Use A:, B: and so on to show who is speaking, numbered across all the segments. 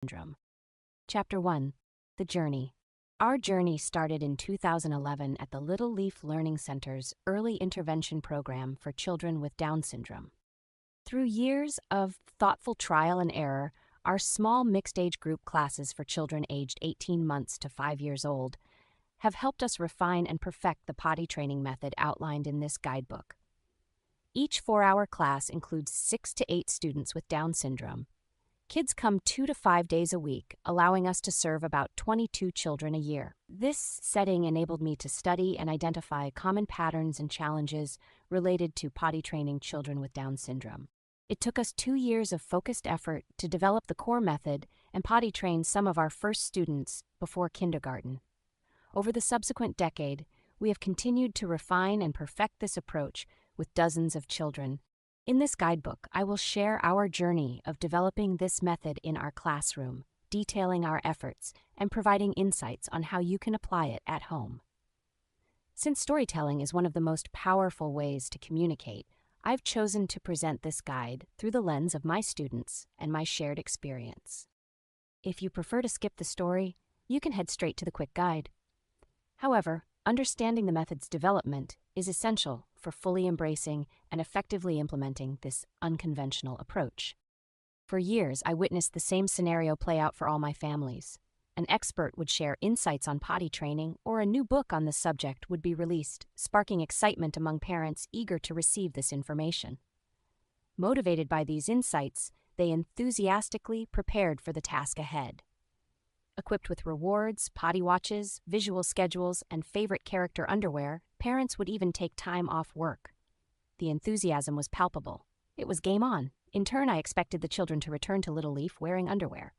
A: Syndrome. Chapter 1. The Journey. Our journey started in 2011 at the Little Leaf Learning Center's Early Intervention Program for Children with Down Syndrome. Through years of thoughtful trial and error, our small mixed-age group classes for children aged 18 months to 5 years old have helped us refine and perfect the potty training method outlined in this guidebook. Each 4-hour class includes 6 to 8 students with Down syndrome. Kids come 2 to 5 days a week, allowing us to serve about 22 children a year. This setting enabled me to study and identify common patterns and challenges related to potty training children with Down syndrome. It took us 2 years of focused effort to develop the core method and potty train some of our first students before kindergarten. Over the subsequent decade, we have continued to refine and perfect this approach with dozens of children. In this guidebook, I will share our journey of developing this method in our classroom, detailing our efforts, and providing insights on how you can apply it at home. Since storytelling is one of the most powerful ways to communicate, I've chosen to present this guide through the lens of my students and my shared experience. If you prefer to skip the story, you can head straight to the quick guide. However, understanding the method's development is essential for fully embracing and effectively implementing this unconventional approach. For years, I witnessed the same scenario play out for all my families. An expert would share insights on potty training, or a new book on the subject would be released, sparking excitement among parents eager to receive this information. Motivated by these insights, they enthusiastically prepared for the task ahead. Equipped with rewards, potty watches, visual schedules, and favorite character underwear, parents would even take time off work. The enthusiasm was palpable. It was game on. In turn, I expected the children to return to Little Leaf wearing underwear.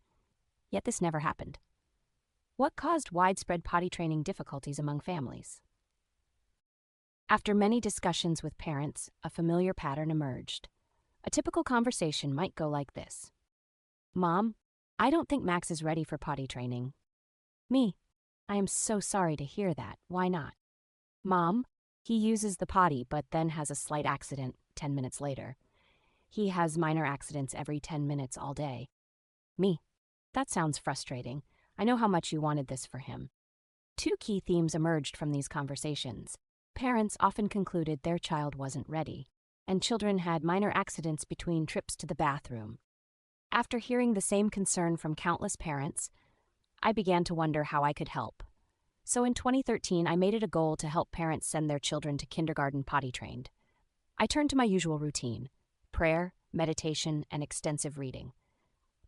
A: Yet this never happened. What caused widespread potty training difficulties among families? After many discussions with parents, a familiar pattern emerged. A typical conversation might go like this. Mom, I don't think Max is ready for potty training. Me, I am so sorry to hear that. Why not? Mom, he uses the potty but then has a slight accident 10 minutes later. He has minor accidents every 10 minutes all day. Me, that sounds frustrating. I know how much you wanted this for him. 2 key themes emerged from these conversations. Parents often concluded their child wasn't ready, and children had minor accidents between trips to the bathroom. After hearing the same concern from countless parents, I began to wonder how I could help. So in 2013, I made it a goal to help parents send their children to kindergarten potty trained. I turned to my usual routine: prayer, meditation, and extensive reading.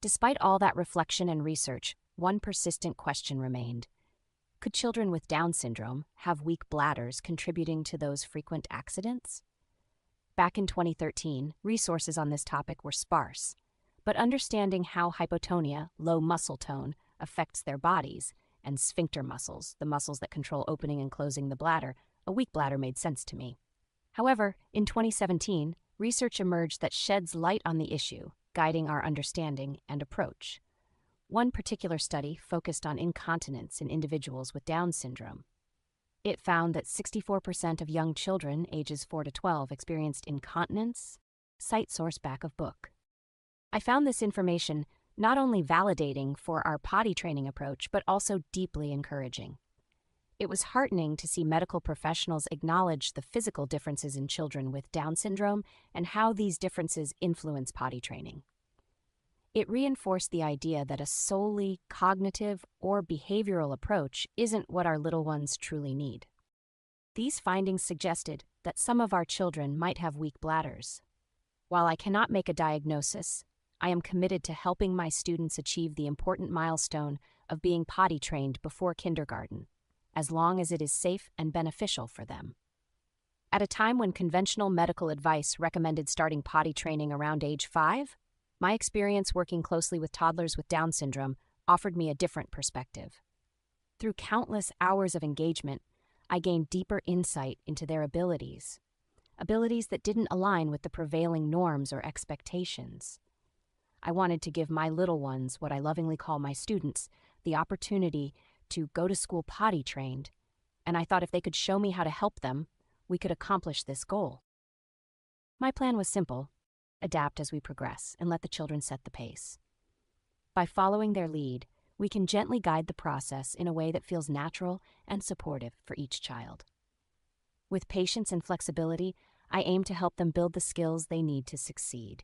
A: Despite all that reflection and research, one persistent question remained. Could children with Down syndrome have weak bladders contributing to those frequent accidents? Back in 2013, resources on this topic were sparse. But understanding how hypotonia, low muscle tone, affects their bodies, and sphincter muscles, the muscles that control opening and closing the bladder, a weak bladder made sense to me. However, in 2017, research emerged that sheds light on the issue, guiding our understanding and approach. One particular study focused on incontinence in individuals with Down syndrome. It found that 64% of young children ages 4 to 12 experienced incontinence. Cite source back of book. I found this information not only validating for our potty training approach, but also deeply encouraging. It was heartening to see medical professionals acknowledge the physical differences in children with Down syndrome and how these differences influence potty training. It reinforced the idea that a solely cognitive or behavioral approach isn't what our little ones truly need. These findings suggested that some of our children might have weak bladders. While I cannot make a diagnosis, I am committed to helping my students achieve the important milestone of being potty trained before kindergarten, as long as it is safe and beneficial for them. At a time when conventional medical advice recommended starting potty training around age 5, my experience working closely with toddlers with Down syndrome offered me a different perspective. Through countless hours of engagement, I gained deeper insight into their abilities that didn't align with the prevailing norms or expectations. I wanted to give my little ones, what I lovingly call my students, the opportunity to go to school potty trained, and I thought if they could show me how to help them, we could accomplish this goal. My plan was simple: adapt as we progress and let the children set the pace. By following their lead, we can gently guide the process in a way that feels natural and supportive for each child. With patience and flexibility, I aim to help them build the skills they need to succeed.